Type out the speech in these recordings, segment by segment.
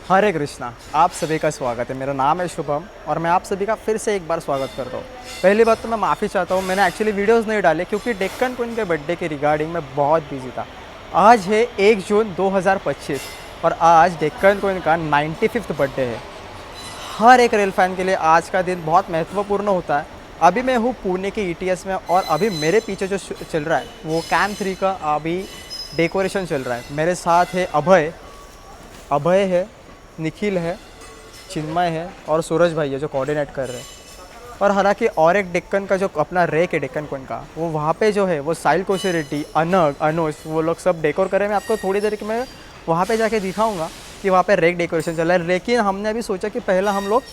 हरे कृष्णा। आप सभी का स्वागत है। मेरा नाम है शुभम और मैं आप सभी का फिर से एक बार स्वागत करता हूँ। पहली बात तो मैं माफ़ी चाहता हूँ, मैंने एक्चुअली वीडियोस नहीं डाले क्योंकि डेक्कन क्वीन के बर्थडे के रिगार्डिंग मैं बहुत बिजी था। आज है 1 जून 2025 और आज डेक्कन क्वीन का 95th बर्थडे है। हर एक रेल फैन के लिए आज का दिन बहुत महत्वपूर्ण होता है। अभी मैं हूँ पुणे के ईटीएस में और अभी मेरे पीछे जो चल रहा है वो कैंप 3 का अभी डेकोरेशन चल रहा है। मेरे साथ है अभय है, निखिल है, चिन्मय है और सूरज भाई है जो कोऑर्डिनेट कर रहे हैं। और हालांकि और एक डेक्कन का जो अपना रेक है डेक्कन क्वीन का, वो वहाँ पे जो है वो साहिल कोशेट्टी, अनग, अनुज, वो लोग सब डेकोर कर रहे हैं। मैं आपको थोड़ी देर के मैं वहाँ पे जाके दिखाऊंगा कि वहाँ पे रेक डेकोरेशन चल रहा है। लेकिन हमने अभी सोचा कि पहला हम लोग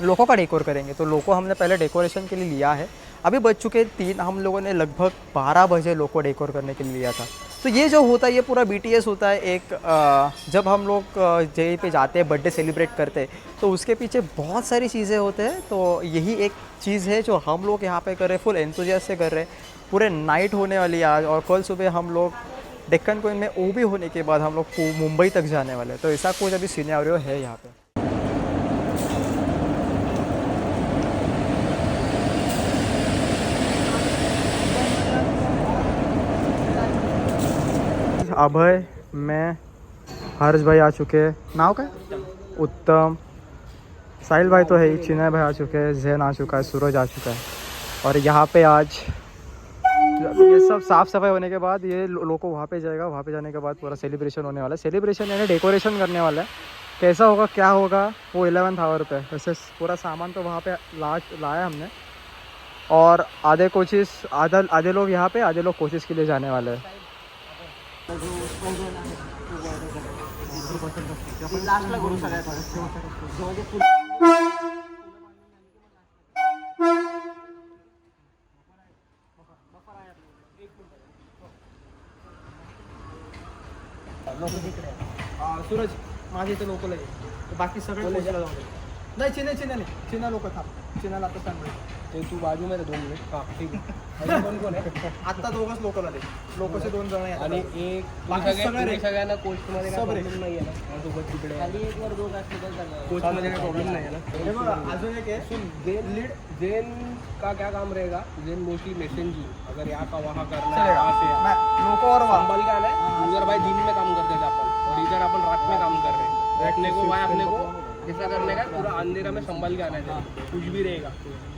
लोगों का डेकोर करेंगे, तो लोगों हमने पहले डेकोरेशन के लिए लिया है। अभी बज चुके 3, हम लोगों ने लगभग 12 बजे लोगों डेकोर करने के लिए लिया था। तो ये जो होता है ये पूरा बीटीएस होता है। एक जब हम लोग जहीं पे जाते हैं बर्थडे सेलिब्रेट करते हैं तो उसके पीछे बहुत सारी चीज़ें होते हैं। तो यही एक चीज़ है जो हम लोग यहाँ पे कर रहे हैं, फुल एंथुसियास्ट से कर रहे हैं। पूरे नाइट होने वाली है आज और कल सुबह हम लोग डेक्कन क्वीन में ओबी होने के बाद हम लोग मुंबई तक जाने वाले हैं। तो ऐसा कुछ अभी सिनेरियो है यहाँ पे। अभय, मैं, हर्ष भाई आ चुके हैं। नाव का उत्तम, साहिल भाई तो है ही, चिन्मय भाई आ चुके हैं, जैन आ चुका है, सूरज आ चुका है। और यहाँ पे आज ये सब साफ़ सफाई होने के बाद ये लोगों वहाँ पे जाएगा। वहाँ पे जाने के बाद पूरा सेलिब्रेशन होने वाला है। सेलिब्रेशन यानी डेकोरेशन करने वाला है। कैसा होगा क्या होगा वो 11th आवर पे। वैसे पूरा सामान तो वहाँ पे लाया हमने। और आधे लोग यहाँ पे, आधे लोग कोशिश के लिए जाने वाले हैं। सूरज माझे इथे लोक लगे, बाकी सगळे कोचला जाऊ दे. नाही चिन्ह लोक थांब. चिन्हाला आता सांग ते तू बाजू मध्ये 2 मिनिट. हां ठीक आहे. कोण कोण आहे आत्ता? दोघंच लोकल आले. लोकचे 2 जण आहेत आणि एक बाकी सगळ्यांना कोचमध्ये काय प्रॉब्लेम नाही आहे ना. सोबत तिकडे खाली एक वर दोघं असले तर चालेल. कोचमध्ये काय प्रॉब्लेम नाही आहे ना. हे बघा अजून एक आहे सुन, जेन का क्या काम रहेगा. जेन मोस्टली मैसेंजी अगर यहाँ का वहाँ करना है, वहाँ से लोगों और संभल के आना है. उधर भाई दिन में काम करते थे अपन और इधर अपन रात में काम कर रहे हैं. बैठने को भाई अपने को ऐसा करने का पूरा अंधेरा में संभल के आना है. कुछ भी रहेगा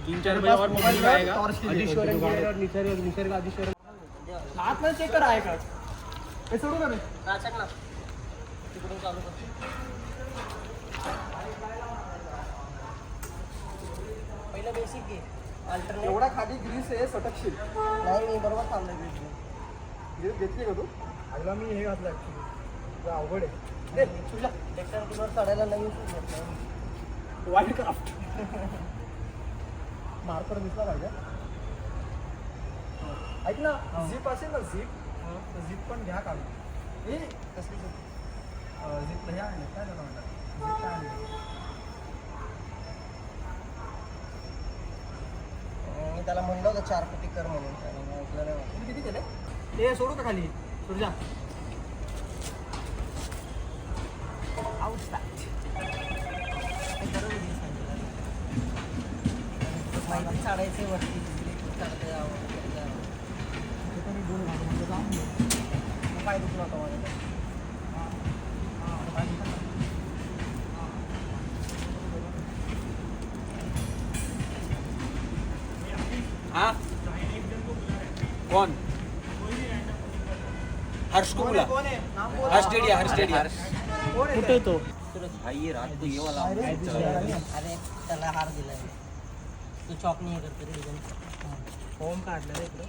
3-4 बजे और मोबाइल आएगा. अधीश्वरन और निसर्ग अधीश्वरन हाथ में चेक करा का हे सोडू ना रे. राचक ना तिकडून चालू कर. पहिलं बेसिक घे. अल्टरनेट एवढा खाली ग्रीस आहे सटकशील. नाही मी बरोबर थांबले. ग्रीस घेतली का तू? आगला मी हे घातलं ॲक्च्युली. अवघड आहे. तुझ्या टेक्स्टर किंवा चढायला नवीन शूज घेतलं. वाईल्ड क्राफ्ट मार्कर दिसला पाहिजे. ऐक ना, झीप असेल ना झीप पण घ्या काढून. ए कसली झीप ह्या आणले काय झालं म्हणतात. झीप काय आणली? मी त्याला म्हणलं होतं 4 फुटी कर म्हणून. त्याने ऐकलं नाही. तुम्ही किती केले? ते सोडू का खाली तुझ्या माहिती काढायचे वरती काढते काय दुखलं होतं माझ्या. हाँ कौन? हर्ष को बोला. हर्ष डेडिया. कुठे तो भाई? ये रात को ये वाला अरे त्याला हार दिलाय. तू चॉक नाही करतो रे. ओम काढलं रे इकडे.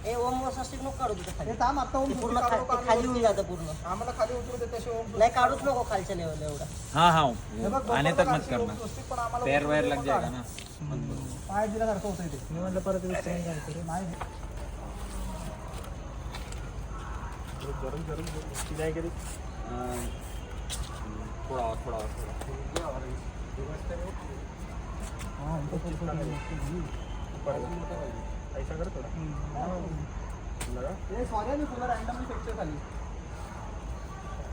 ए ओम वसास्टिक नको काढू तिथे खाली. थांब आता ओम पूर्ण खाली होऊन जातं पूर्ण. आम्हाला खाली उतरू दे तसे ओम नाही काढूच नको खालच्या लेवलला एवढा. हां आने तक मत करना. पैर वायर लग जाएगा ना. पाय दिल्यासारखं होतं ते. मी म्हटलं परत विचारून जायचं रे. नाही गरम नाही करी. थोड़ा हाँ उनको ऐसा कर थोड़ा लगा. ये सॉरी मी पुन्हा रँडमली फ्रॅक्चर खाली.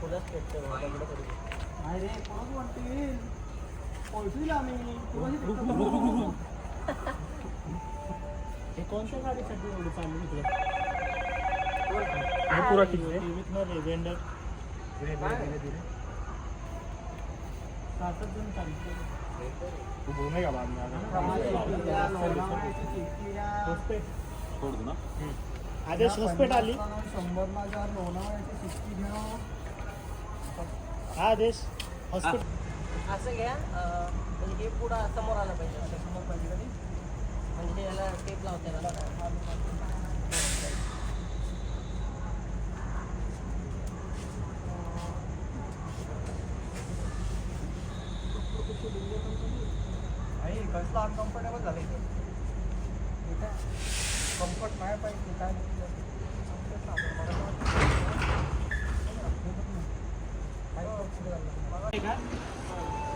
पुन्हा फ्रॅक्चर अरे कोणाच वाटतील पोहोचली आम्ही हे कोणत्या गाडीसाठी एवढं चालू इकडे पुरा किती वेंडर धीरे धीरे 7 जण चालू तू बोलणे का बाद में सोड दो ना आदेश हॉस्पिटल आली 100,000 लोणावळ्याची 60 घ्या हा आदेश हॉस्पिटल असं घ्या म्हणजे हे पुढं समोर आलं पाहिजे असं समोर पाहिजे कधी म्हणजे याला टेप लावते कसलं अनकम्फर्टेबल झालं इथे कम्फर्ट नाही पाहिजे काय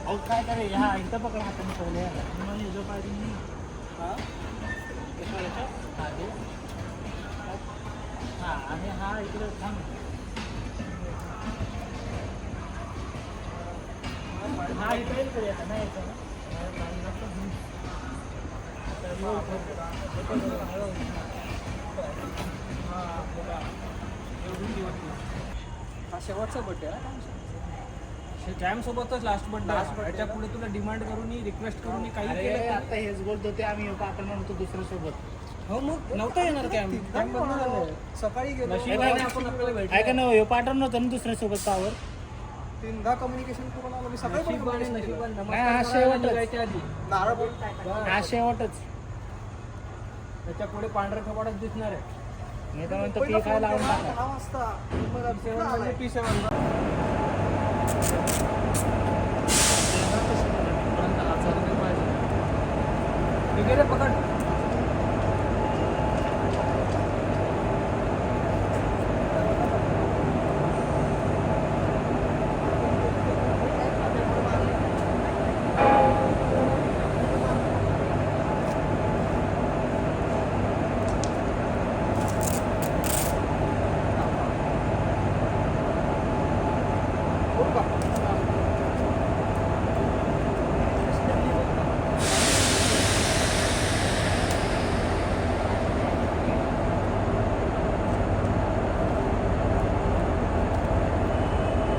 और काय करे यहाँ इथं पकड हाताने पहिले म्हणजे जो पाहिजे मी हा आणि हा इकडे थांब हा इकडे इकडे येतं नाही येतं हा शेवटचा बड्डे आहे जॅम सोबतच लास्ट बर्थडे त्याच्या पुढे तुला डिमांड करून रिक्वेस्ट करून काही अरे केलं आता हेच बोलतो ते आम्ही आपण म्हणतो दुसऱ्या सोबत हो मग नव्हतं येणार कॅम्प सकाळी गेलो नशिबाने आपण आपल्याला भेटलो काय का नाही पाठवून नव्हतं ना दुसऱ्या सोबत पावर तीनदा कम्युनिकेशन करून आलो मी सकाळी पण नशिबाने communication केलं. नशिबाने नाही, हा नमस्कार करायला शेवटच. निघायच्या आधी नारळ पण हा शेवटच त्याच्या पुढे पांढऱ्या कपाडात दिसणार आहे मी तर म्हणतो पी काय लावून टाका 10 वाजता मग सेवन म्हणजे आलाय. P7 वगैरे पकड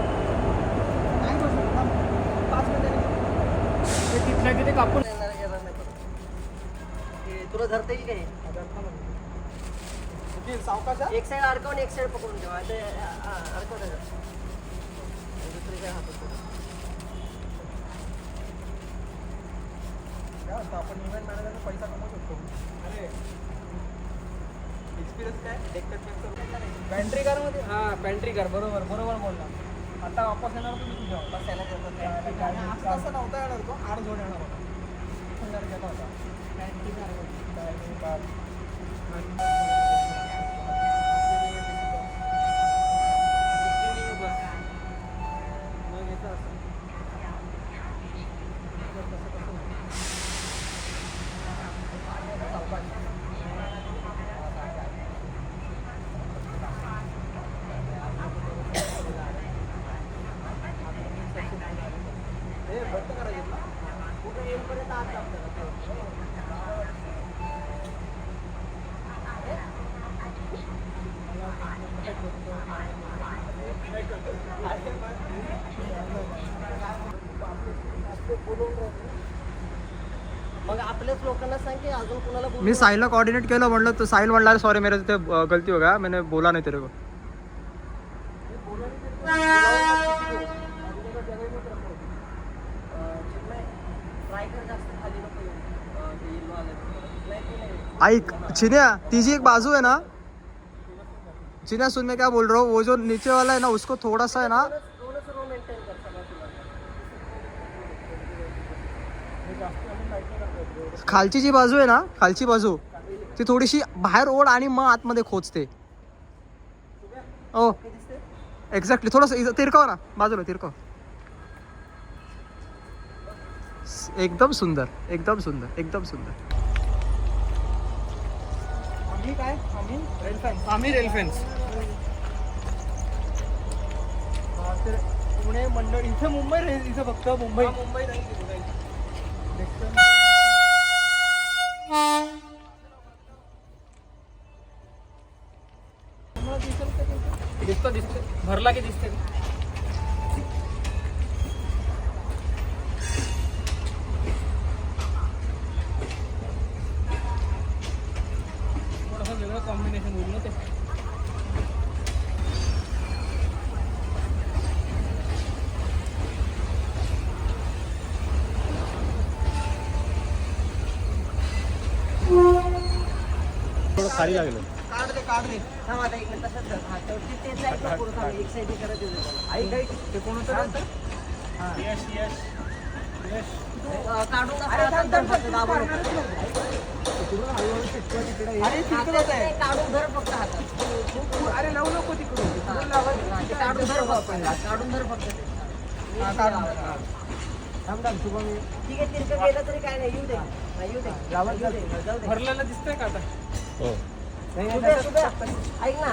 नाही बसलो, थांब. 5 मिनिटांनी. ते तिथल्या तिथे कापून तुला धरता येईल काय निखिल, सावकाश हा? एक साईड अडकवून एक साईड पकडून ठेवा ते अडकवत दुसरी काय हातात काय म्हणतो, आपण इव्हेंट मॅनेजरने पैसा कमवू शकतो अरे एक्सपिरियन्स काय पॅन्ट्री कार मध्ये हा पॅन्ट्री कार बरोबर बोलला आता वापस येणार तुम्ही तुझ्या बसायला देतात आज तसं नव्हता येणार तो 8 जोड येणार होता हजार गेला होता हे बंद करायचं ना कुठे येईपर्यंत आत आपल्याला मग आपल्याच लोकांना सांग की अजून कुणाला बोलू मी साहिलला कोऑर्डिनेट केलं म्हणलं तर साहिल म्हणला सॉरी मेरे तिथे गलती हो गया मैंने बोला नहीं तेरे को ट्राय कर जास्त खाली नको येऊ. ते yellow आलं. नाही ते नाही. ऐक चिन्या तीजी एक बाजू है ना चिन्या सुन मैं क्या बोल रहा हूँ वो जो नीचे वाला है ना उसको थोड़ा सा है ना दोनच रो मेंटेन कर सगळं तुला खालची जी बाजू आहे ना खालची बाजू ती थोडीशी बाहेर ओढ आणि मग आतमध्ये खोचते ओ एक्झॅक्टली थोडंसं तिरकव ना बाजूला तिरकव एकदम सुंदर एकदम सुंदर एकदम सुंदर आम्ही काय आम्ही रेल फेन्स पुणे मंडळ इथे मुंबई राहील, इथे फक्त मुंबई. मुंबई नाही दिसतो दिसतो भरला की दिसते. थोडंसं वेगळं कॉम्बिनेशन होईल ना ते. थोडं खाली लागलं. काढ दे. थांब आता एक मिनिट तसंच कर. हा, तर ते side ला पुढं थांब. एक side करत येऊ दे त्याला. आई काही ते कोणतं नंतर यश यश यश काढून टाक. दाबू नको. अरे तिकडंच आहे. काढून धर फक्त हातात. अरे लावू नको तिकडून. हा, ते काढून धर फक्त. काढून धर फक्त ते. थांब शुभम. ठीक आहे, तिरकं गेलं तरी काय नाही. येऊ दे. हा, येऊ दे. जाऊ दे. भरलेलं दिसतंय का आता? हो. शुभ्या, ऐक ना,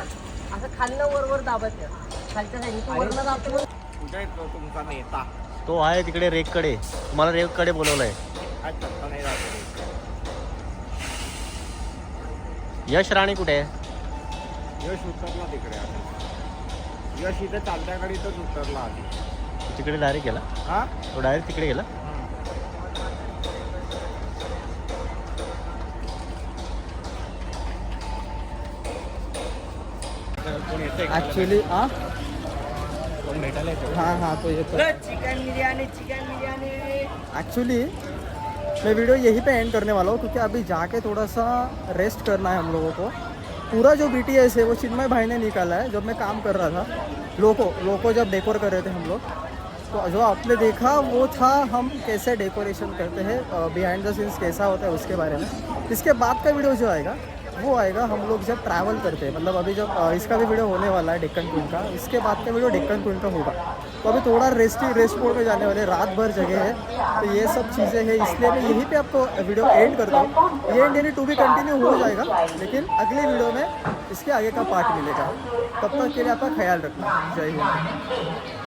असं खालनं वर दाबत ठेव. खालच्या साईडने तू वरनं दाबतो ना. कुठे आहे तो तुमचा नेता? तो आहे तिकडे रेककडे. तुम्हाला रेककडे बोलवलंय. काय करता नाही राहत. यश राणे कुठे आहे? यश उतरला तिकडे आता. यश इथे चालत्या गाडीतच उतरला आधी. तिकडे डायरेक्ट गेला. हा तो डायरेक्ट तिकडे गेला. कोण येते ॲक्च्युली हां कोण भेटायला येतो? हाँ तो ये तो चिकन बिर्याणी. एक्चुअली मैं वीडियो यहीं पे एंड करने वाला हूँ क्योंकि अभी जाके थोड़ा सा रेस्ट करना है हम लोगों को. पूरा जो BTS है वो चिन्मय भाई ने निकाला है. जब मैं काम कर रहा था लोको जब डेकोर कर रहे थे हम लोग, तो जो आपने देखा वो था हम कैसे डेकोरेशन करते हैं, बिहाइंड द सीन्स कैसा होता है उसके बारे में. इसके बाद का वीडियो जो आएगा वो आएगा हम लोग जब ट्रैवल करते हैं. मतलब अभी जब इसका भी वीडियो होने वाला है डेक्कन क्वीन का, इसके बाद का वीडियो डेक्कन क्वीन का होगा. तो अभी थोड़ा रेस्ट मोड में जाने वाले, रात भर जगह है, तो ये सब चीज़ें हैं, इसलिए मैं यहीं पे आपको वीडियो एंड करता हूँ. ये एंड यानी टू बी कंटिन्यू हो जाएगा, लेकिन अगले वीडियो में इसके आगे का पार्ट मिलेगा. तब तक के लिए आपका ख्याल रखना. जय हिंद.